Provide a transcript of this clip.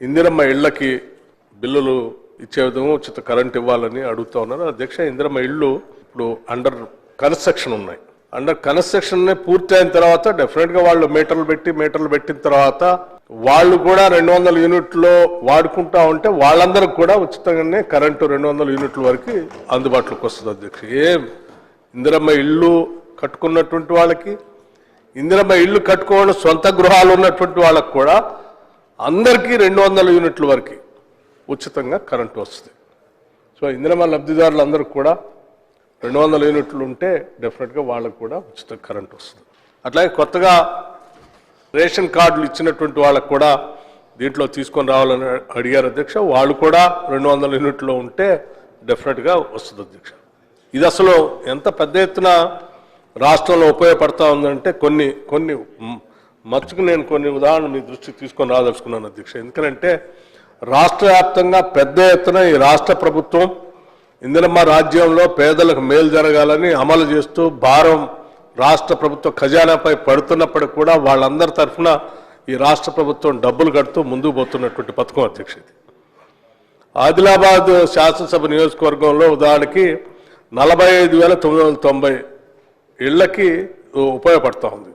ఇందిరమ్మ ఇళ్లకి బిల్లులు ఇచ్చే విధంగా ఉచిత కరెంట్ ఇవ్వాలని అడుగుతా ఉన్నారు. అధ్యక్ష, ఇందిరమ్మ ఇళ్ళు ఇప్పుడు అండర్ కన్స్ట్రక్షన్ ఉన్నాయి. అండర్ కన్స్ట్రక్షన్ పూర్తి అయిన తర్వాత డెఫినెట్గా వాళ్ళు మీటర్లు పెట్టిన తర్వాత వాళ్ళు కూడా 200 యూనిట్లో వాడుకుంటా ఉంటే వాళ్ళందరికి కూడా ఉచితంగానే కరెంటు 200 యూనిట్ల వరకు అందుబాటులోకి వస్తుంది. అధ్యక్ష, ఇందిరమ్మ ఇళ్ళు కట్టుకున్నటువంటి వాళ్ళకి, ఇందిరమ్మ ఇళ్ళు కట్టుకోవడం సొంత గృహాలు ఉన్నటువంటి వాళ్ళకు కూడా అందరికీ 200 యూనిట్ల వరకు ఉచితంగా కరెంటు వస్తుంది. సో ఇందిరమ్మ లబ్ధిదారులందరికీ కూడా 200 యూనిట్లు ఉంటే డెఫినెట్గా వాళ్ళకు కూడా ఉచిత కరెంట్ వస్తుంది. అట్లాగే కొత్తగా రేషన్ కార్డులు ఇచ్చినటువంటి వాళ్ళకు కూడా దీంట్లో తీసుకొని రావాలని అడిగారు అధ్యక్ష. వాళ్ళు కూడా 200 యూనిట్లో ఉంటే డెఫినెట్గా వస్తుంది అధ్యక్ష. ఇది అసలు ఎంత పెద్ద ఎత్తున రాష్ట్రంలో ఉపయోగపడతా ఉందంటే కొన్ని మచ్చుకు నేను కొన్ని ఉదాహరణలు మీ దృష్టికి తీసుకొని రాదలుచుకున్నాను అధ్యక్ష. ఎందుకంటే రాష్ట్ర వ్యాప్తంగా పెద్ద ఎత్తున ఈ రాష్ట్ర ప్రభుత్వం ఇందిరమ్మ రాజ్యంలో పేదలకు మేలు జరగాలని అమలు చేస్తూ భారం రాష్ట్ర ప్రభుత్వ ఖజానాపై పడుతున్నప్పటికీ కూడా వాళ్ళందరి తరఫున ఈ రాష్ట్ర ప్రభుత్వం డబ్బులు కడుతూ ముందుకు పోతున్నటువంటి పథకం అధ్యక్ష. ఆదిలాబాద్ శాసనసభ నియోజకవర్గంలో ఉదాహరణకి 45,990 ఇళ్లకి ఉపయోగపడతా ఉంది.